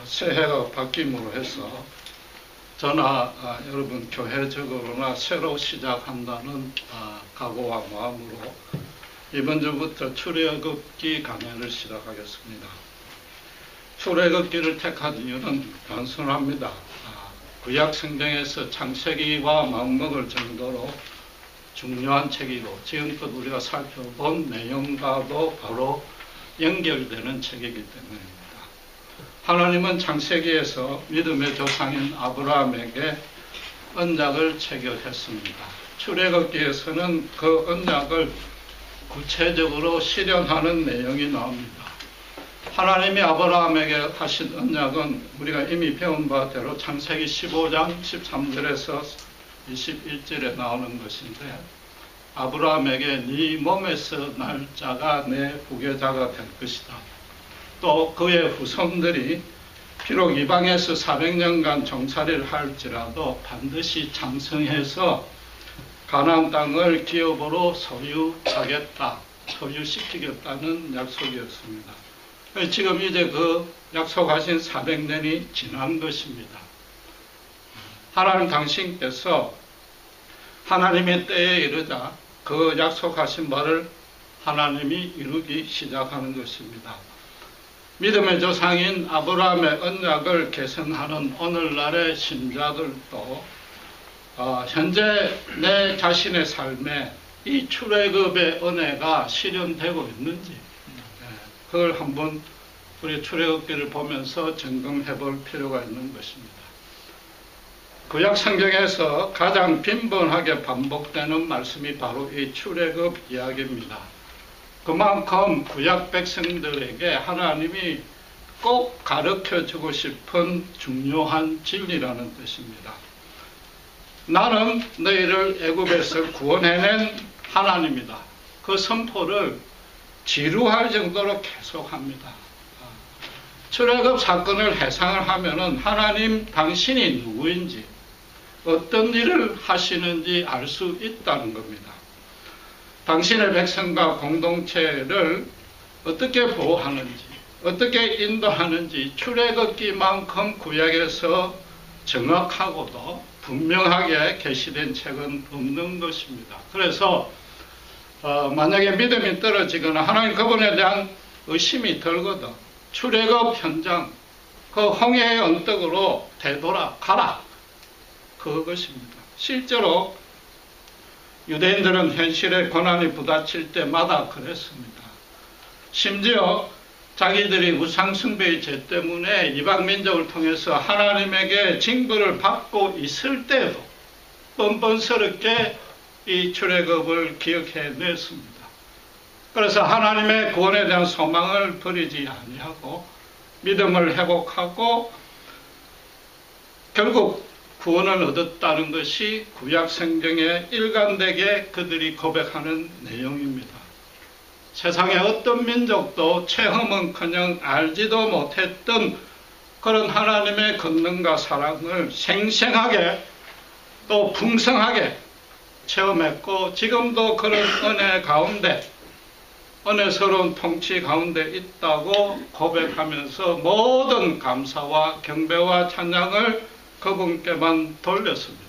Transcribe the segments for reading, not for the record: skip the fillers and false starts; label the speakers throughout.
Speaker 1: 새해가 바뀜으로 해서 저나 여러분 교회적으로나 새로 시작한다는 각오와 마음으로 이번 주부터 출애굽기 강연을 시작하겠습니다. 출애굽기를 택한 이유는 단순합니다. 구약 성경에서 창세기와 맞먹을 정도로 중요한 책이고 지금껏 우리가 살펴본 내용과도 바로 연결되는 책이기 때문입니다. 하나님은 창세기에서 믿음의 조상인 아브라함에게 언약을 체결했습니다. 출애굽기에서는 그 언약을 구체적으로 실현하는 내용이 나옵니다. 하나님이 아브라함에게 하신 언약은 우리가 이미 배운 바대로 창세기 15장 13절에서 21절에 나오는 것인데, 아브라함에게 네 몸에서 날 자가 내 후계자가 될 것이다. 또 그의 후손들이 비록 이방에서 400년간 종살이를 할지라도 반드시 장성해서 가나안 땅을 기업으로 소유시키겠다는 약속이었습니다. 지금 이제 그 약속하신 400년이 지난 것입니다. 하나님 당신께서 하나님의 때에 이르자 그 약속하신 바를 하나님이 이루기 시작하는 것입니다. 믿음의 조상인 아브라함의 언약을 계승하는 오늘날의 신자들도 현재 내 자신의 삶에 이 출애굽의 은혜가 실현되고 있는지 그걸 한번 우리 출애굽기를 보면서 점검해 볼 필요가 있는 것입니다. 구약 성경에서 가장 빈번하게 반복되는 말씀이 바로 이 출애굽 이야기입니다. 그만큼 구약 백성들에게 하나님이 꼭 가르쳐주고 싶은 중요한 진리라는 뜻입니다. 나는 너희를 애굽에서 구원해낸 하나님이다. 그 선포를 지루할 정도로 계속합니다. 출애굽 사건을 회상을 하면은 하나님 당신이 누구인지 어떤 일을 하시는지 알 수 있다는 겁니다. 당신의 백성과 공동체를 어떻게 보호하는지, 어떻게 인도하는지 출애굽기만큼 구약에서 정확하고도 분명하게 게시된 책은 없는 것입니다. 그래서 만약에 믿음이 떨어지거나 하나님 그분에 대한 의심이 들거든 출애굽 현장, 그 홍해의 언덕으로 되돌아가라, 그것입니다. 실제로 유대인들은 현실에 고난이 부딪힐 때마다 그랬습니다. 심지어 자기들이 우상숭배의 죄 때문에 이방민족을 통해서 하나님에게 징벌을 받고 있을 때도 뻔뻔스럽게 이 출애굽을 기억해냈습니다. 그래서 하나님의 구원에 대한 소망을 버리지 아니하고 믿음을 회복하고 결국 구원을 얻었다는 것이 구약 성경에 일관되게 그들이 고백하는 내용입니다. 세상의 어떤 민족도 체험은커녕 알지도 못했던 그런 하나님의 권능과 사랑을 생생하게 또 풍성하게 체험했고 지금도 그런 은혜 가운데, 은혜스러운 통치 가운데 있다고 고백하면서 모든 감사와 경배와 찬양을 그분께만 돌렸습니다.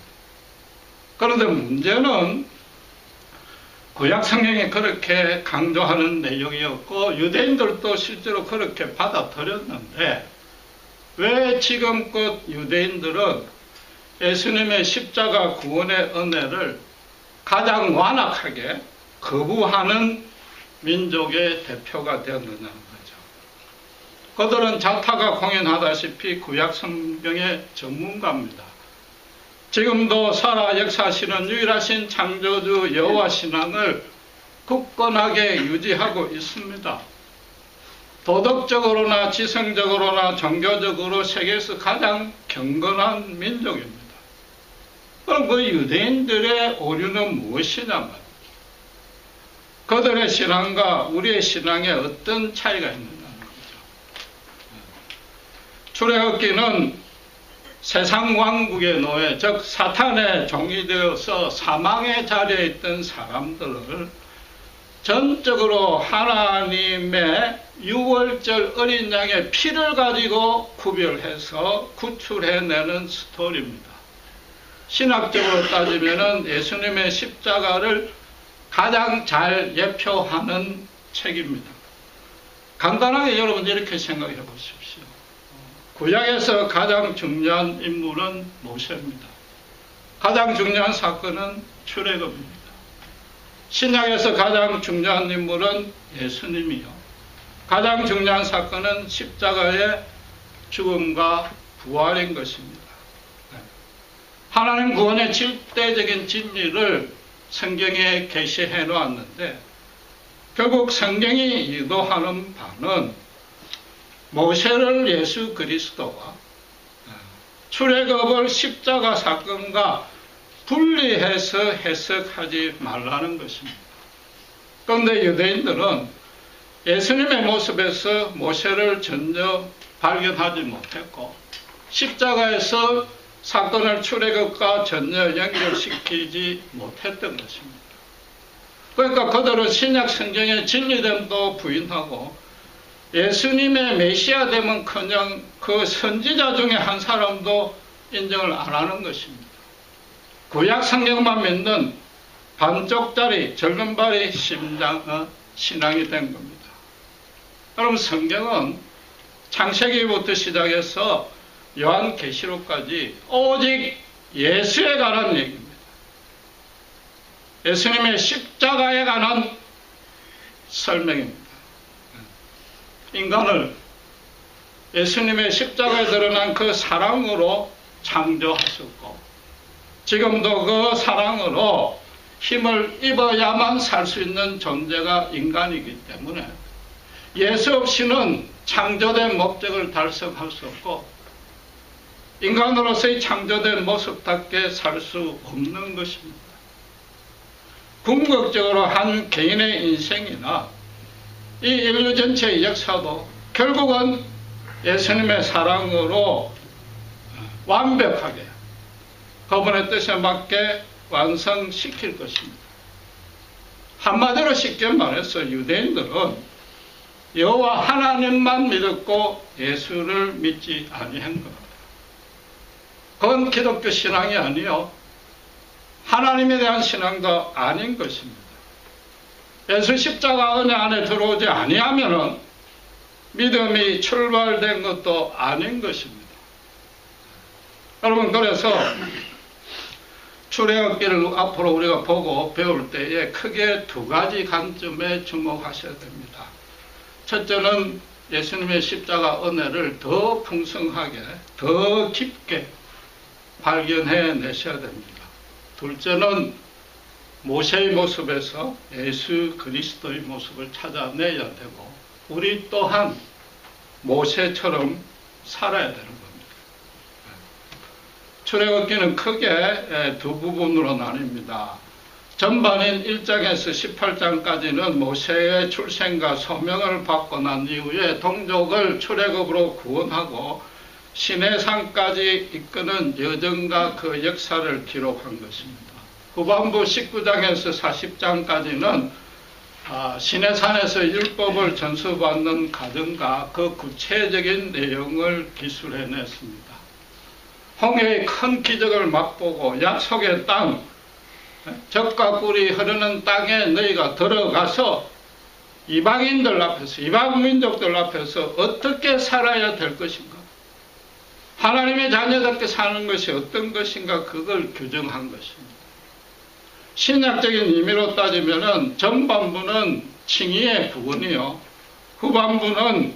Speaker 1: 그런데 문제는 구약 성경이 그렇게 강조하는 내용이었고 유대인들도 실제로 그렇게 받아들였는데 왜 지금껏 유대인들은 예수님의 십자가 구원의 은혜를 가장 완악하게 거부하는 민족의 대표가 되었느냐는 거죠. 그들은 자타가 공연하다시피 구약 성경의 전문가입니다. 지금도 살아 역사하시는 유일하신 창조주 여호와 신앙을 굳건하게 유지하고 있습니다. 도덕적으로나 지성적으로나 종교적으로 세계에서 가장 경건한 민족입니다. 그럼 그 유대인들의 오류는 무엇이냐면 그들의 신앙과 우리의 신앙에 어떤 차이가 있느냐는 거죠. 출애굽기는 세상 왕국의 노예, 즉 사탄의 종이 되어서 사망의 자리에 있던 사람들을 전적으로 하나님의 유월절 어린 양의 피를 가지고 구별해서 구출해내는 스토리입니다. 신학적으로 따지면 예수님의 십자가를 가장 잘 예표하는 책입니다. 간단하게 여러분 이렇게 생각해 보십시오. 구약에서 가장 중요한 인물은 모세입니다. 가장 중요한 사건은 출애굽입니다. 신약에서 가장 중요한 인물은 예수님이요. 가장 중요한 사건은 십자가의 죽음과 부활인 것입니다. 하나님 구원의 절대적인 진리를 성경에 계시해 놓았는데 결국 성경이 유도하는 바는 모세를 예수 그리스도와 출애굽을 십자가 사건과 분리해서 해석하지 말라는 것입니다. 그런데 유대인들은 예수님의 모습에서 모세를 전혀 발견하지 못했고 십자가에서 사건을 출애굽과 전혀 연결시키지 못했던 것입니다. 그러니까 그들은 신약 성경의 진리됨도 부인하고 예수님의 메시아됨은커녕 그 선지자 중에 한 사람도 인정을 안 하는 것입니다. 구약 성경만 믿는 반쪽짜리 절름발이 신앙이 된 겁니다. 여러분, 성경은 창세기부터 시작해서 요한계시록까지 오직 예수에 관한 얘기입니다. 예수님의 십자가에 관한 설명입니다. 인간을 예수님의 십자가에 드러난 그 사랑으로 창조하셨고 지금도 그 사랑으로 힘을 입어야만 살 수 있는 존재가 인간이기 때문에 예수 없이는 창조된 목적을 달성할 수 없고 인간으로서의 창조된 모습답게 살 수 없는 것입니다. 궁극적으로 한 개인의 인생이나 이 인류 전체의 역사도 결국은 예수님의 사랑으로 완벽하게 그분의 뜻에 맞게 완성시킬 것입니다. 한마디로 쉽게 말해서 유대인들은 여호와 하나님만 믿었고 예수를 믿지 아니한 겁니다. 그건 기독교 신앙이 아니요 하나님에 대한 신앙도 아닌 것입니다. 예수 십자가 은혜 안에 들어오지 아니하면은 믿음이 출발된 것도 아닌 것입니다. 여러분, 그래서 출애굽기를 앞으로 우리가 보고 배울 때에 크게 두 가지 관점에 주목하셔야 됩니다. 첫째는 예수님의 십자가 은혜를 더 풍성하게, 더 깊게 발견해 내셔야 됩니다. 둘째는 모세의 모습에서 예수 그리스도의 모습을 찾아내야 되고 우리 또한 모세처럼 살아야 되는 겁니다. 출애굽기는 크게 두 부분으로 나뉩니다. 전반인 1장에서 18장까지는 모세의 출생과 소명을 받고 난 이후에 동족을 출애굽으로 구원하고 시내산까지 이끄는 여정과 그 역사를 기록한 것입니다. 후반부 19장에서 40장까지는 시내산에서 율법을 전수받는 과정과 그 구체적인 내용을 기술해냈습니다. 홍해의 큰 기적을 맛보고 약속의 땅, 젖과 꿀이 흐르는 땅에 너희가 들어가서 이방인들 앞에서, 이방 민족들 앞에서 어떻게 살아야 될 것인가? 하나님의 자녀답게 사는 것이 어떤 것인가? 그걸 규정한 것입니다. 신약적인 의미로 따지면 전반부는 칭의의 부분이요, 후반부는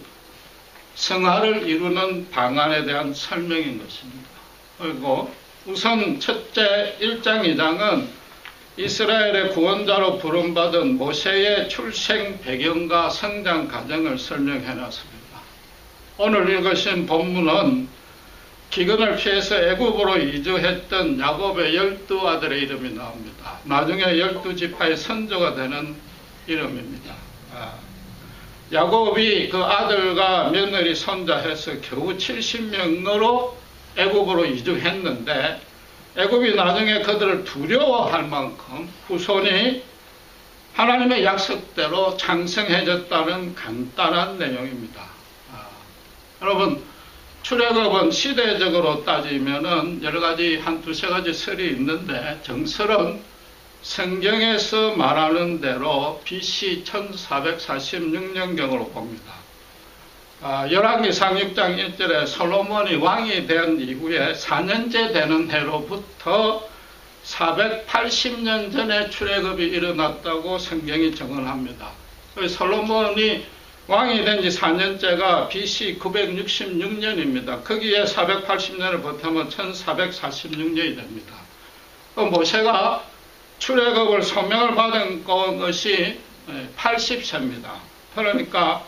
Speaker 1: 성화를 이루는 방안에 대한 설명인 것입니다. 그리고 우선 첫째 1장 2장은 이스라엘의 구원자로 부름받은 모세의 출생 배경과 성장 과정을 설명해 놨습니다. 오늘 읽으신 본문은 기근을 피해서 애굽으로 이주했던 야곱의 12아들의 이름이 나옵니다. 나중에 12지파의 선조가 되는 이름입니다. 야곱이 그 아들과 며느리 손자해서 겨우 70명으로 애굽으로 이주했는데 애굽이 나중에 그들을 두려워할 만큼 후손이 하나님의 약속대로 창성해졌다는 간단한 내용입니다. 여러분, 출애굽은 시대적으로 따지면은 여러 가지 한 두세 가지 설이 있는데 정설은 성경에서 말하는 대로 BC 1446년경으로 봅니다. 열왕기상 6장 1절에 솔로몬이 왕이 된 이후에 4년째 되는 해로부터 480년 전에 출애굽이 일어났다고 성경이 증언합니다. 솔로몬이 왕이 된 지 4년째가 BC 966년입니다. 거기에 480년을 버티면 1446년이 됩니다. 모세가 출애굽을 소명을 받은 것이 80세입니다. 그러니까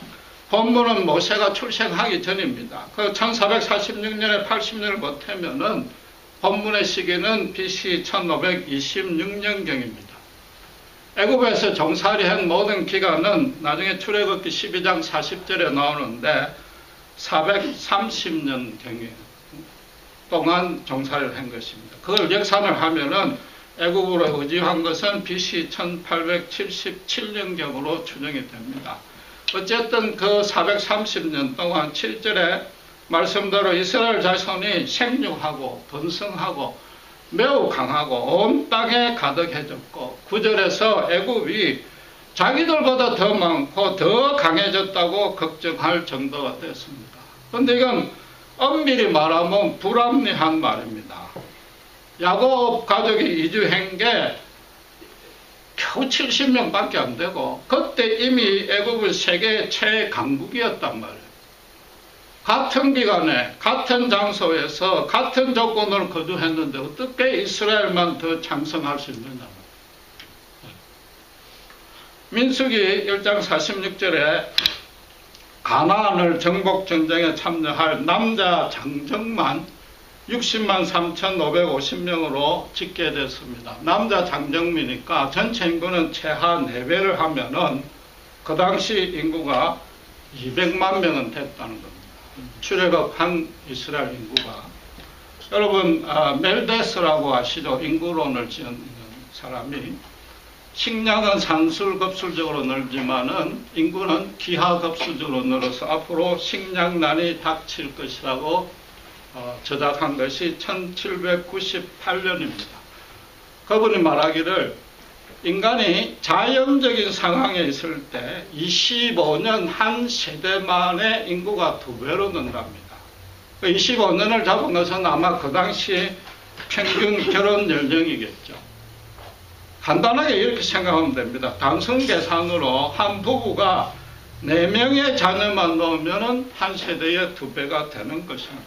Speaker 1: 본문은 모세가 출생하기 전입니다. 그 1446년에 80년을 버티면은 본문의 시기는 BC 1526년경입니다. 애굽에서 종살이한 모든 기간은 나중에 출애굽기 12장 40절에 나오는데 430년 동안 종살이를 한 것입니다. 그걸 역산을 하면은 애굽으로 의지한 것은 BC 1877년경으로 추정이 됩니다. 어쨌든 그 430년 동안 7절에 말씀대로 이스라엘 자손이 생육하고 번성하고 매우 강하고 온 땅에 가득해졌고 9절에서 애굽이 자기들보다 더 많고 더 강해졌다고 걱정할 정도가 됐습니다. 그런데 이건 엄밀히 말하면 불합리한 말입니다. 야곱 가족이 이주한 게 겨우 70명밖에 안 되고 그때 이미 애굽은 세계 최강국이었단 말이에요. 같은 기간에 같은 장소에서 같은 조건을 거주했는데 어떻게 이스라엘만 더 창성할 수 있느냐. 민수기 1장 46절에 가나안을 정복전쟁에 참여할 남자 장정만 60만 3,550명으로 집계됐습니다. 남자 장정미니까 전체 인구는 최하 4배를 하면은 그 당시 인구가 200만 명은 됐다는 겁니다. 출애굽한 이스라엘 인구가. 여러분, 멜데스라고 아시죠? 인구론을 지은 사람이 식량은 산술급술적으로 늘지만은 인구는 기하급수적으로 늘어서 앞으로 식량난이 닥칠 것이라고 저작한 것이 1798년입니다. 그분이 말하기를 인간이 자연적인 상황에 있을 때 25년 한 세대 만에 인구가 2배로 는답니다. 25년을 잡은 것은 아마 그 당시 평균 결혼 연령이겠죠. 간단하게 이렇게 생각하면 됩니다. 단순 계산으로 한 부부가 4명의 자녀만 놓으면 한 세대의 2배가 되는 것입니다.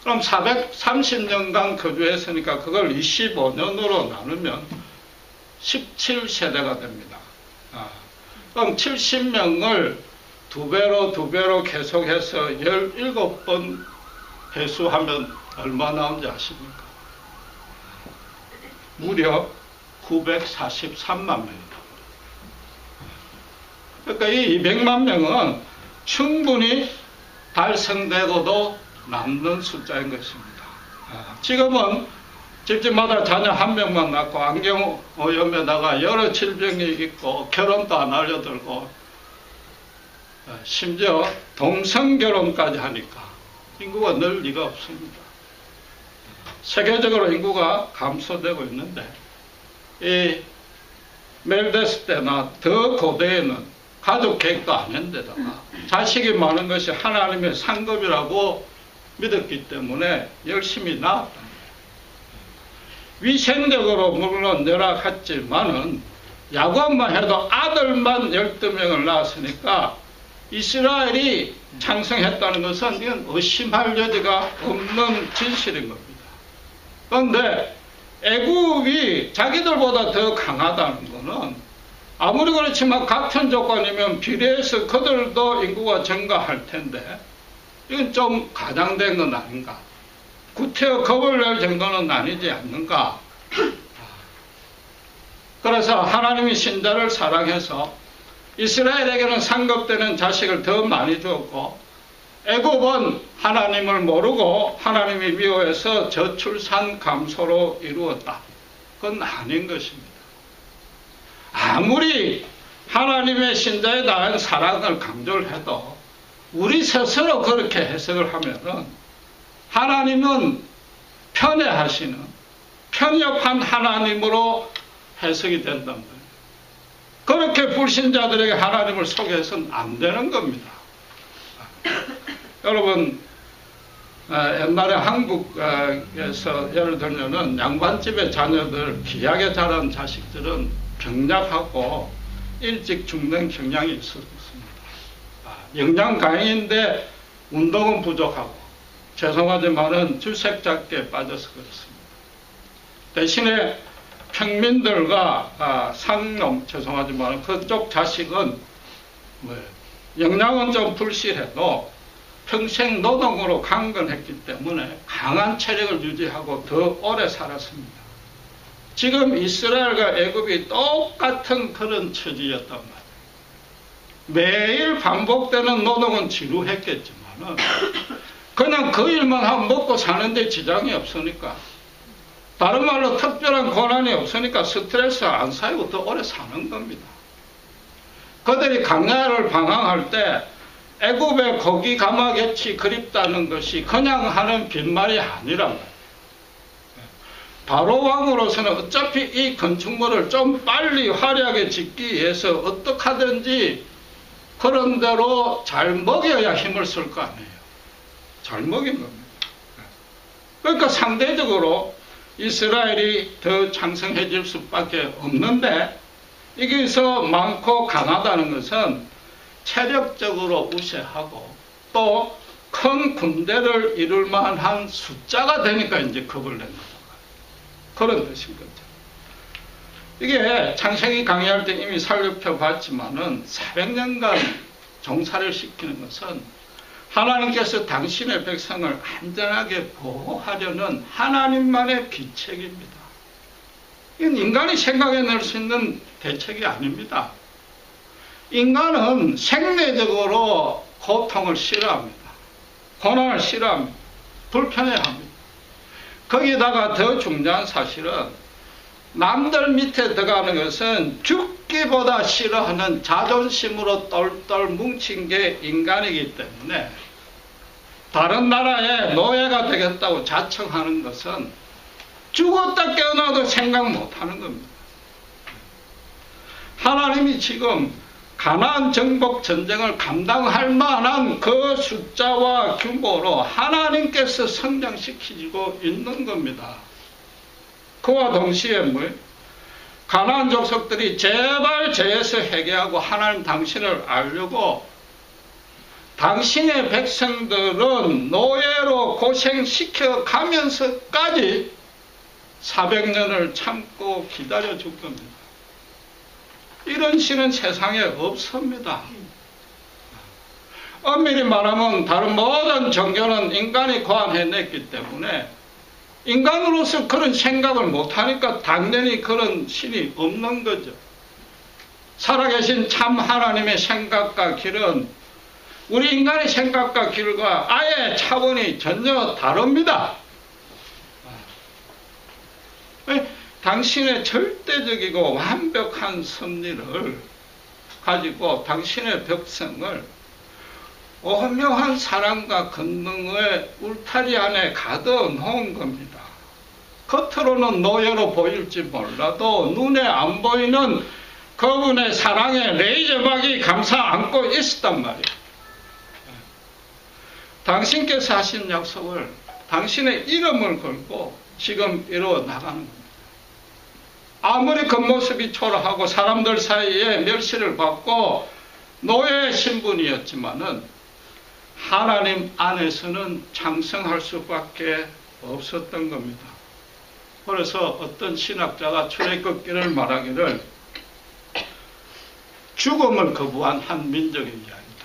Speaker 1: 그럼 430년간 거주했으니까 그걸 25년으로 나누면 17세대가 됩니다. 그럼 70명을 2배로 계속해서 17번 회수하면 얼마 나오는지 아십니까? 무려 943만 명입니다. 그러니까 이 200만 명은 충분히 달성되고도 남는 숫자인 것입니다. 지금은 집집마다 자녀 한 명만 낳고 안경오염에다가 여러 질병이 있고 결혼도 안 알려들고 심지어 동성결혼까지 하니까 인구가 늘 리가 없습니다. 세계적으로 인구가 감소되고 있는데 이 멜데스 때나 더 고대에는 가족 계획도 안 했는데다가 자식이 많은 것이 하나님의 상급이라고 믿었기 때문에 열심히 낳았다. 위생적으로 물론 열악했지만은 야곱만 해도 아들만 12명을 낳았으니까 이스라엘이 창성했다는 것은 이건 의심할 여지가 없는 진실인 겁니다. 그런데 애굽이 자기들보다 더 강하다는 것은 아무리 그렇지만 같은 조건이면 비례해서 그들도 인구가 증가할 텐데 이건 좀 과장된 건 아닌가. 구태여 겁을 낼 정도는 아니지 않는가. 그래서 하나님이 신자를 사랑해서 이스라엘에게는 상급되는 자식을 더 많이 주었고 애굽은 하나님을 모르고 하나님이 미워해서 저출산 감소로 이루었다. 그건 아닌 것입니다. 아무리 하나님의 신자에 대한 사랑을 강조를 해도 우리 스스로 그렇게 해석을 하면은 하나님은 편애하시는 편협한 하나님으로 해석이 된단 말이에요. 그렇게 불신자들에게 하나님을 소개해서는 안 되는 겁니다. 여러분, 옛날에 한국에서 예를 들면은 양반집의 자녀들, 귀하게 자란 자식들은 병약하고 일찍 죽는 경향이 있었습니다. 영양 강인데 운동은 부족하고, 죄송하지만은 주색잡기에 빠져서 그렇습니다. 대신에 평민들과 상놈, 죄송하지만 그쪽 자식은 영양은 좀 불실해도 평생 노동으로 강건했기 때문에 강한 체력을 유지하고 더 오래 살았습니다. 지금 이스라엘과 애굽이 똑같은 그런 처지였단 말이에요. 매일 반복되는 노동은 지루했겠지만 그냥 그 일만 하면 먹고 사는데 지장이 없으니까, 다른 말로 특별한 고난이 없으니까 스트레스 안 쌓이고 더 오래 사는 겁니다. 그들이 광야를 방황할 때 애굽의 고기 가마같이 그립다는 것이 그냥 하는 빈말이 아니란 말이에요. 바로 왕으로서는 어차피 이 건축물을 좀 빨리 화려하게 짓기 위해서 어떻게 하든지 그런 대로 잘 먹여야 힘을 쓸 거 아니에요. 잘 먹인 겁니다. 그러니까 상대적으로 이스라엘이 더 창성해질 수밖에 없는데, 여기서 많고 강하다는 것은 체력적으로 우세하고 또 큰 군대를 이룰 만한 숫자가 되니까 이제 겁을 낸다. 그런 뜻인 거죠. 이게 창세기 강의할 때 이미 살펴봤지만은 400년간 종사를 시키는 것은 하나님께서 당신의 백성을 안전하게 보호하려는 하나님만의 비책입니다. 이건 인간이 생각해낼 수 있는 대책이 아닙니다. 인간은 생리적으로 고통을 싫어합니다. 고난을 싫어합니다. 불편해합니다. 거기다가 더 중요한 사실은 남들 밑에 들어가는 것은 죽기보다 싫어하는 자존심으로 똘똘 뭉친 게 인간이기 때문에 다른 나라의 노예가 되겠다고 자청하는 것은 죽었다 깨어나도 생각 못하는 겁니다. 하나님이 지금 가나안 정복 전쟁을 감당할 만한 그 숫자와 규모로 하나님께서 성장시키고 있는 겁니다. 그와 동시에 가나안 족속들이 제발 죄에서 회개하고 하나님 당신을 알려고 당신의 백성들은 노예로 고생시켜 가면서까지 400년을 참고 기다려 줄 겁니다. 이런 신은 세상에 없습니다. 엄밀히 말하면 다른 모든 종교는 인간이 고안해냈기 때문에 인간으로서 그런 생각을 못하니까 당연히 그런 신이 없는 거죠. 살아계신 참 하나님의 생각과 길은 우리 인간의 생각과 길과 아예 차원이 전혀 다릅니다. 당신의 절대적이고 완벽한 섭리를 가지고 당신의 백성을 오묘한 사랑과 권능의 울타리 안에 가둬 놓은 겁니다. 겉으로는 노예로 보일지 몰라도 눈에 안 보이는 그분의 사랑의 레이저박이 감싸 안고 있었단 말이에요. 당신께서 하신 약속을 당신의 이름을 걸고 지금 이루어 나가는 겁니다. 아무리 겉모습이 초라하고 사람들 사이에 멸시를 받고 노예 신분이었지만은 하나님 안에서는 창성할 수밖에 없었던 겁니다. 그래서 어떤 신학자가 출애굽기를 말하기를 죽음을 거부한 한 민족의 이야기다.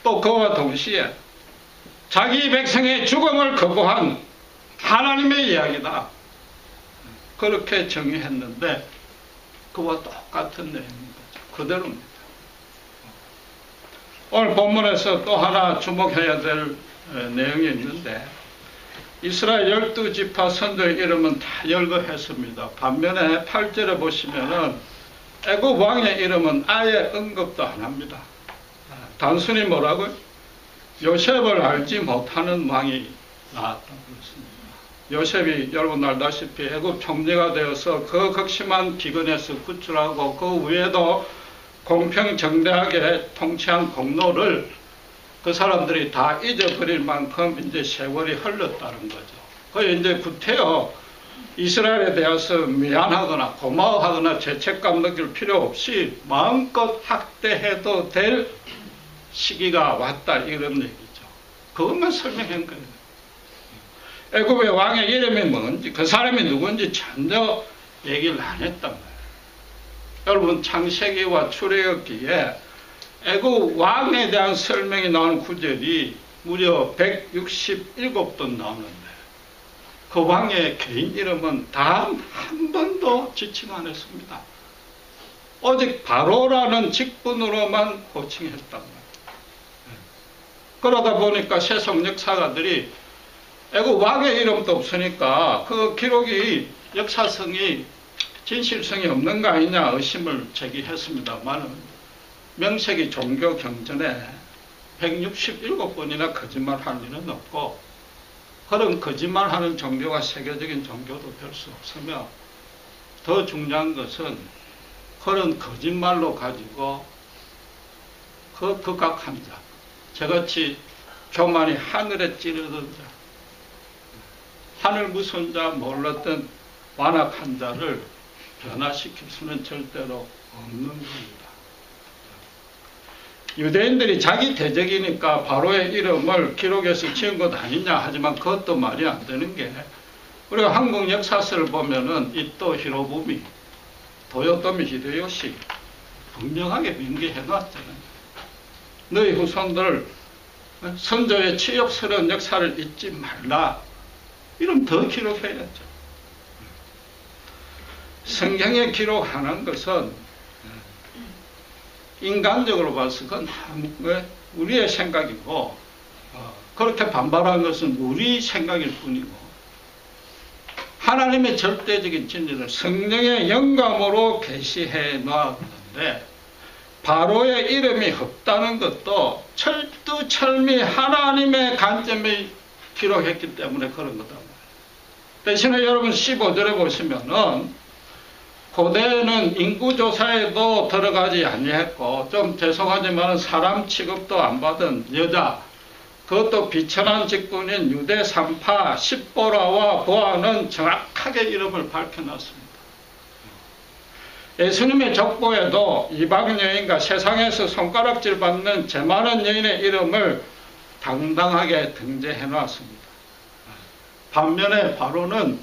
Speaker 1: 또 그와 동시에 자기 백성의 죽음을 거부한 하나님의 이야기다. 그렇게 정의했는데 그와 똑같은 내용입니다. 그대로입니다. 오늘 본문에서 또 하나 주목해야 될 내용이 있는데 이스라엘 12지파 선조의 이름은 다 열거했습니다. 반면에 8절에 보시면은 애굽 왕의 이름은 아예 언급도 안 합니다. 단순히 뭐라고요? 요셉을 알지 못하는 왕이 나왔다고 그랬습니다. 요셉이 여러분 알다시피 애굽 총리가 되어서 그 극심한 기근에서 구출하고 그 위에도 공평정대하게 통치한 공로를 그 사람들이 다 잊어버릴 만큼 이제 세월이 흘렀다는 거죠. 그 이제 구태여 이스라엘에 대해서 미안하거나 고마워하거나 죄책감 느낄 필요 없이 마음껏 학대해도 될 시기가 왔다, 이런 얘기죠. 그것만 설명한 거예요. 애굽의 왕의 이름이 뭔지, 그 사람이 누군지 전혀 얘기를 안 했단 말이에요. 여러분, 창세기와 출애굽기에 애굽 왕에 대한 설명이 나오는 구절이 무려 167번 나오는데 그 왕의 개인 이름은 단 한 번도 지칭 안 했습니다. 오직 바로라는 직분으로만 호칭했단 말이에요. 그러다 보니까 세속 역사가들이 애굽 왕의 이름도 없으니까 그 기록이 역사성이 진실성이 없는 거 아니냐 의심을 제기했습니다만 명세기 종교 경전에 167번이나 거짓말할 일은 없고 그런 거짓말하는 종교가 세계적인 종교도 될 수 없으며 더 중요한 것은 그런 거짓말로 가지고 그 극악한 자, 저같이 교만이 하늘에 찌르던 자, 하늘 무서운 자 몰랐던 완악한 자를 변화시킬 수는 절대로 없는 겁니다. 유대인들이 자기 대적이니까 바로의 이름을 기록해서 지은 것 아니냐 하지만 그것도 말이 안 되는 게 우리가 한국 역사서를 보면은 이토 히로부미, 도요토미 히데요시 분명하게 명기해 놨잖아요. 너희 후손들 선조의 치욕스러운 역사를 잊지 말라. 이런 더 기록해야죠. 성경에 기록하는 것은 인간적으로 봐서 그건 우리의 생각이고 그렇게 반발한 것은 우리 생각일 뿐이고 하나님의 절대적인 진리를 성령의 영감으로 계시해 놨는데 바로의 이름이 없다는 것도 철두철미 하나님의 관점에 기록했기 때문에 그런 거다. 대신에 여러분 15절에 보시면은 고대에는 인구조사에도 들어가지 아니했고 좀 죄송하지만 사람 취급도 안 받은 여자, 그것도 비천한 직분인 유대 산파 십보라와 보아는 정확하게 이름을 밝혀놨습니다. 예수님의 족보에도 이방 여인과 세상에서 손가락질 받는 죄 많은 여인의 이름을 당당하게 등재해놨습니다. 반면에 바로는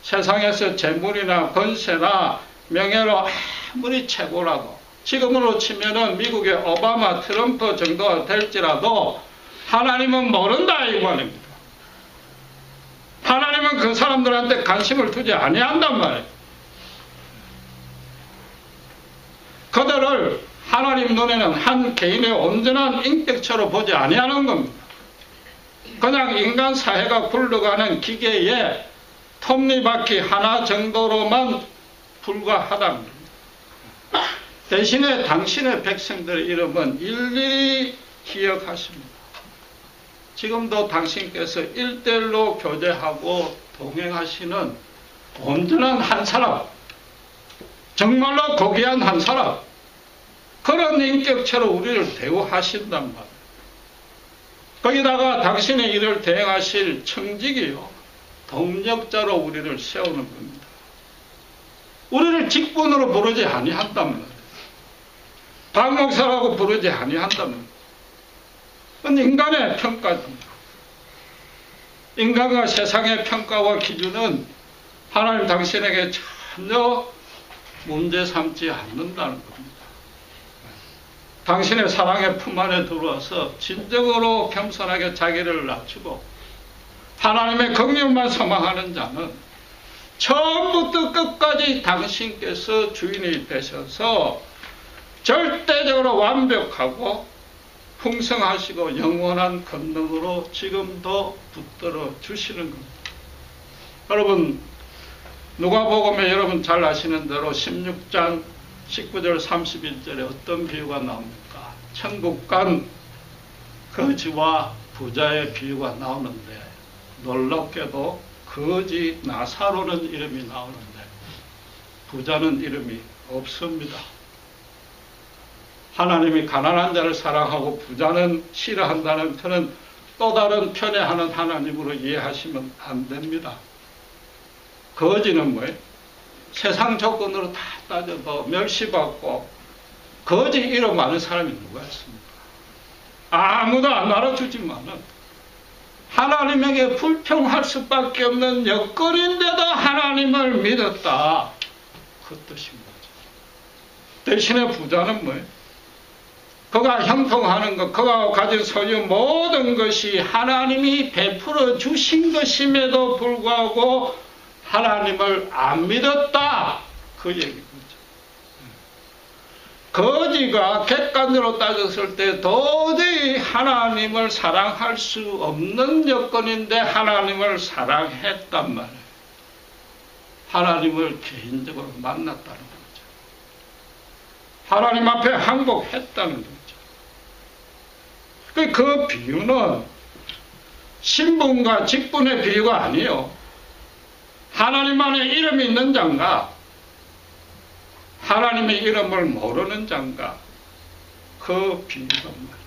Speaker 1: 세상에서 재물이나 권세나 명예로 아무리 최고라도 지금으로 치면은 미국의 오바마, 트럼프 정도가 될지라도 하나님은 모른다 이 말입니다. 하나님은 그 사람들한테 관심을 두지 아니한단 말이에요. 그들을 하나님 눈에는 한 개인의 온전한 인격체로 보지 아니하는 겁니다. 그냥 인간 사회가 굴러가는 기계에 톱니바퀴 하나 정도로만 불과하답니다. 대신에 당신의 백성들의 이름은 일일이 기억하십니다. 지금도 당신께서 1:1로 교제하고 동행하시는 온전한 한 사람, 정말로 고귀한 한 사람, 그런 인격체로 우리를 대우하신단 말이에요. 거기다가 당신의 일을 대행하실 청직이요, 동력자로 우리를 세우는 겁니다. 우리를 직분으로 부르지 아니한단 말이에요. 박목사라고 부르지 아니한단 말이에요. 그건 인간의 평가입니다. 인간과 세상의 평가와 기준은 하나님 당신에게 전혀 문제 삼지 않는다는 겁니다. 당신의 사랑의 품 안에 들어와서 진정으로 겸손하게 자기를 낮추고 하나님의 긍휼만 소망하는 자는 처음부터 끝까지 당신께서 주인이 되셔서 절대적으로 완벽하고 풍성하시고 영원한 권능으로 지금도 붙들어 주시는 겁니다. 여러분, 누가복음에 여러분 잘 아시는 대로 16장 19절 31절에 어떤 비유가 나옵니까? 천국 간 거지와 부자의 비유가 나오는데 놀랍게도 거지 나사로는 이름이 나오는데 부자는 이름이 없습니다. 하나님이 가난한 자를 사랑하고 부자는 싫어한다는 편은 또 다른 편애하는 하나님으로 이해하시면 안 됩니다. 거지는 뭐예요? 세상 조건으로 다 따져도 멸시받고 거지 이름 아는 사람이 누가 있습니까? 아무도 안 알아주지만은 하나님에게 불평할 수밖에 없는 여건인데도 하나님을 믿었다. 그 뜻인 거죠. 대신에 부자는 뭐예요? 그가 형통하는 것, 그가 가진 소유 모든 것이 하나님이 베풀어 주신 것임에도 불구하고 하나님을 안 믿었다. 그 얘기죠. 거지가 객관적으로 따졌을 때 도저히 하나님을 사랑할 수 없는 여건인데 하나님을 사랑했단 말이에요. 하나님을 개인적으로 만났다는 거죠. 하나님 앞에 항복했다는 거죠. 그 비유는 신분과 직분의 비유가 아니에요. 하나님 안에 이름이 있는 자인가, 하나님의 이름을 모르는 자인가, 그 비유란 말이에요.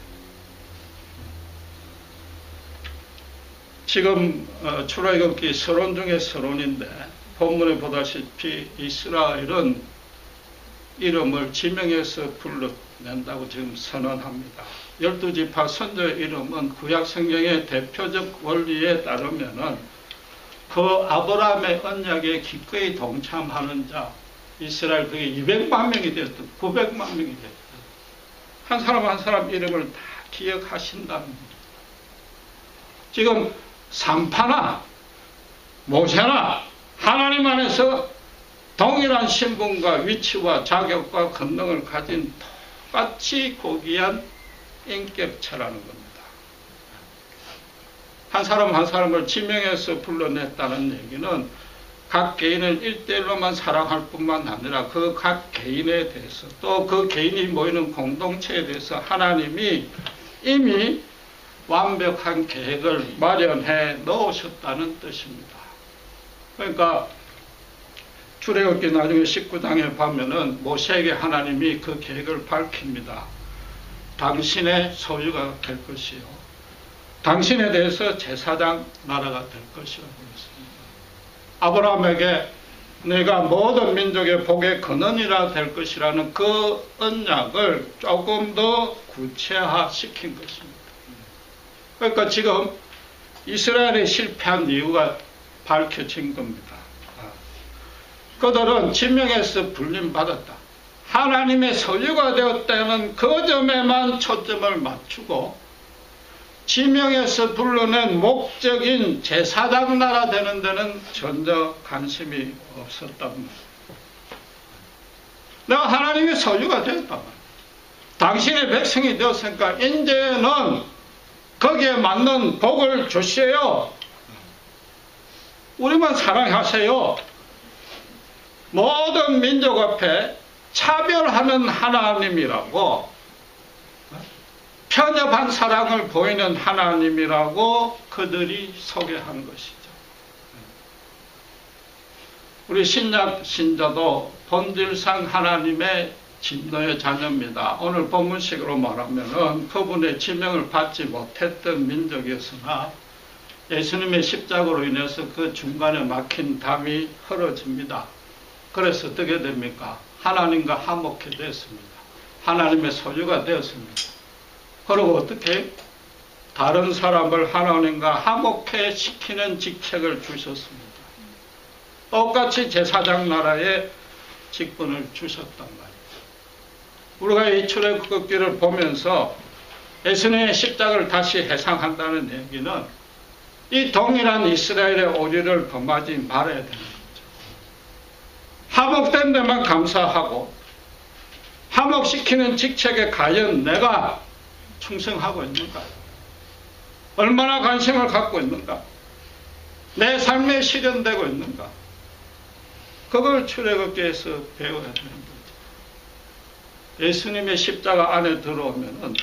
Speaker 1: 지금 출애굽기 서론 중에 서론인데 본문에 보다시피 이스라엘은 이름을 지명해서 불러낸다고 지금 선언합니다. 12지파 선조의 이름은 구약 성경의 대표적 원리에 따르면은 그 아브라함의 언약에 기꺼이 동참하는 자, 이스라엘 그게 200만 명이 되었든 900만 명이 되었든 한 사람 한 사람 이름을 다 기억하신다는 겁니다. 지금 산파나 모세나 하나님 안에서 동일한 신분과 위치와 자격과 권능을 가진 똑같이 고귀한 인격체라는 겁니다. 한 사람 한 사람을 지명해서 불러냈다는 얘기는 각 개인을 1대1로만 사랑할 뿐만 아니라 그 각 개인에 대해서 또 그 개인이 모이는 공동체에 대해서 하나님이 이미 완벽한 계획을 마련해 넣으셨다는 뜻입니다. 그러니까 출애굽기 나중에 19장에 보면은 모세에게 하나님이 그 계획을 밝힙니다. 당신의 소유가 될 것이요, 당신에 대해서 제사장 나라가 될 것이라고 했습니다. 아브라함에게 내가 모든 민족의 복의 근원이라 될 것이라는 그 언약을 조금 더 구체화시킨 것입니다. 그러니까 지금 이스라엘이 실패한 이유가 밝혀진 겁니다. 그들은 지명에서 불림받았다, 하나님의 소유가 되었다는 그 점에만 초점을 맞추고 지명에서 불러낸 목적인 제사장 나라 되는 데는 전혀 관심이 없었단 말이에요. 내가 하나님의 소유가 되었단 말이에요. 당신의 백성이 되었으니까 이제는 거기에 맞는 복을 주세요. 우리만 사랑하세요. 모든 민족 앞에 차별하는 하나님이라고, 편협한 사랑을 보이는 하나님이라고 그들이 소개한 것이죠. 우리 신약 신자도 본질상 하나님의 진노의 자녀입니다. 오늘 본문식으로 말하면은 그분의 지명을 받지 못했던 민족이었으나 예수님의 십자가로 인해서 그 중간에 막힌 담이 헐어집니다. 그래서 어떻게 됩니까? 하나님과 화목해 되었습니다. 하나님의 소유가 되었습니다. 그리고 어떻게? 다른 사람을 하나님과 화목해 시키는 직책을 주셨습니다. 똑같이 제사장 나라의 직분을 주셨단 말이에요. 우리가 이 출애굽기를 보면서 예수님의 십자가를 다시 회상한다는 얘기는 이 동일한 이스라엘의 오류를 범하지 말아야 되는 거죠. 화목된 데만 감사하고 화목시키는 직책에 과연 내가 충성하고 있는가? 얼마나 관심을 갖고 있는가? 내 삶에 실현되고 있는가? 그걸 출애굽기에서 배워야 되는 거죠. 예수님의 십자가 안에 들어오면은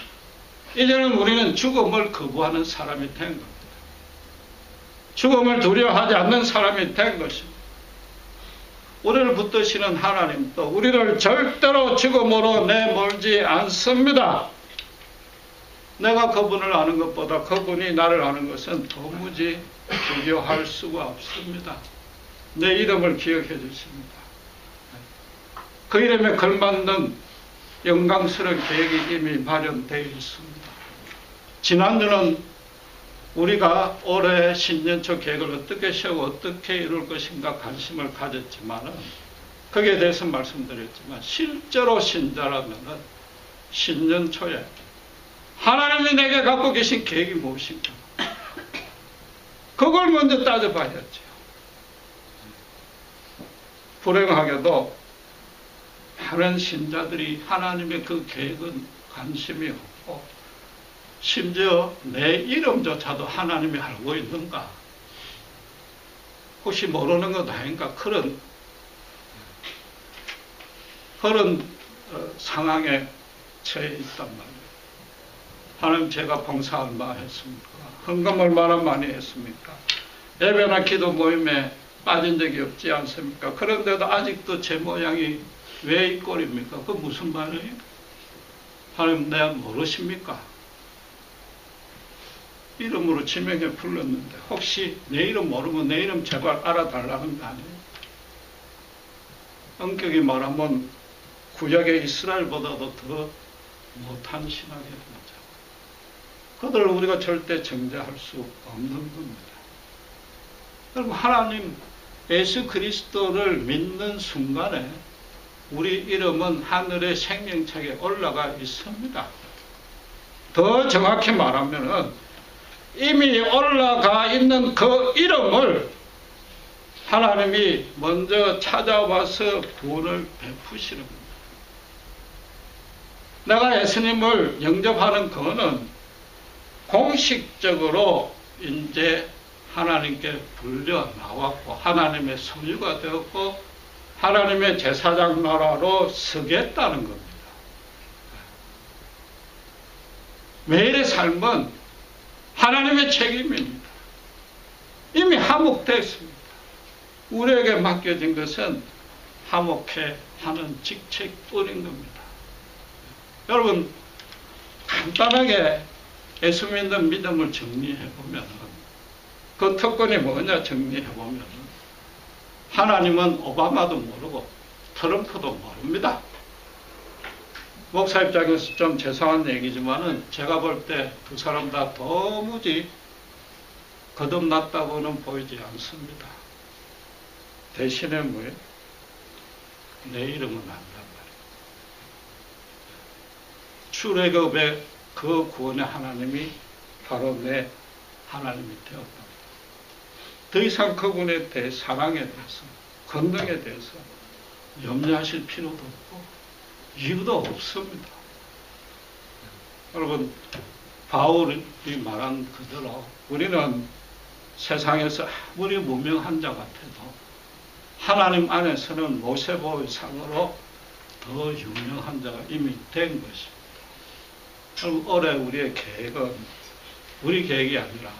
Speaker 1: 이제는 우리는 죽음을 거부하는 사람이 된 겁니다. 죽음을 두려워하지 않는 사람이 된 것입니다. 우리를 붙드시는 하나님도 우리를 절대로 죽음으로 내몰지 않습니다. 내가 그분을 아는 것보다 그분이 나를 아는 것은 도무지 비교할 수가 없습니다. 내 이름을 기억해 주십니다. 그 이름에 걸맞는 영광스러운 계획이 이미 마련되어 있습니다. 지난주는 우리가 올해 신년초 계획을 어떻게 세우고 어떻게 이룰 것인가 관심을 가졌지만 거기에 대해서 말씀드렸지만 실제로 신자라면 신년초에 하나님이 내게 갖고 계신 계획이 무엇인가? 그걸 먼저 따져봐야죠. 불행하게도 많은 신자들이 하나님의 그 계획은 관심이 없고 심지어 내 이름조차도 하나님이 알고 있는가? 혹시 모르는 것 아닌가? 그런 상황에 처해 있단 말이에요. 하나님 제가 봉사 얼마 했습니까? 헌금 얼마나 많이 했습니까? 예배나 기도 모임에 빠진 적이 없지 않습니까? 그런데도 아직도 제 모양이 왜 이 꼴입니까? 그 무슨 말이에요? 하나님 내가 모르십니까? 이름으로 지명해 불렀는데 혹시 내 이름 모르면 내 이름 제발 알아달라는 거 아니에요? 엄격히 말하면 구약의 이스라엘보다도 더 못한 신학입니다. 그들을 우리가 절대 정죄할 수 없는 겁니다. 여러분 하나님 예수 그리스도를 믿는 순간에 우리 이름은 하늘의 생명책에 올라가 있습니다. 더 정확히 말하면 이미 올라가 있는 그 이름을 하나님이 먼저 찾아와서 구원을 베푸시는 겁니다. 내가 예수님을 영접하는 그거는 공식적으로 이제 하나님께 불려 나왔고 하나님의 소유가 되었고 하나님의 제사장 나라로 서겠다는 겁니다. 매일의 삶은 하나님의 책임입니다. 이미 화목됐습니다. 우리에게 맡겨진 것은 화목해 하는 직책뿐인 겁니다. 여러분 간단하게 예수 믿는 믿음을 정리해보면 그 특권이 뭐냐 정리해보면 하나님은 오바마도 모르고 트럼프도 모릅니다. 목사 입장에서 좀 죄송한 얘기지만은 제가 볼 때 두 사람 다 도무지 거듭났다고는 보이지 않습니다. 대신에 뭐예요? 내 이름은 안단 말이에요. 출애굽의 그 구원의 하나님이 바로 내 하나님이 되었다. 더 이상 그분에 대해 사랑에 대해서 건강에 대해서 염려하실 필요도 없고 이유도 없습니다. 여러분 바울이 말한 그대로 우리는 세상에서 아무리 무명한 자 같아도 하나님 안에서는 모세보의 상으로 더 유명한 자가 이미 된 것입니다. 여러분 올해 우리의 계획은 우리 계획이 아니라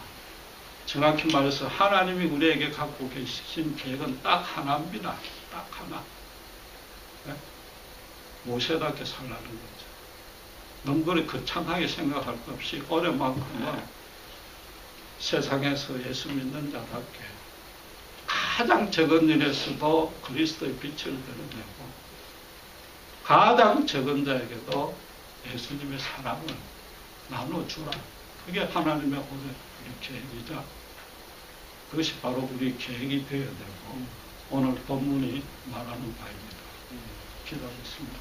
Speaker 1: 정확히 말해서 하나님이 우리에게 갖고 계신 계획은 딱 하나입니다. 딱 하나. 네? 모세답게 살라는 거죠. 너무 그리 거창하게 생각할 것 없이 올해만큼은 세상에서 예수 믿는 자답게 가장 적은 일에서도 그리스도의 빛을 드러내고 가장 적은 자에게도 예수님의 사랑을 나눠주라. 그게 하나님의 올해 우리 계획이자 그것이 바로 우리 계획이 되어야 되고 오늘 본문이 말하는 바입니다. 기도하겠습니다.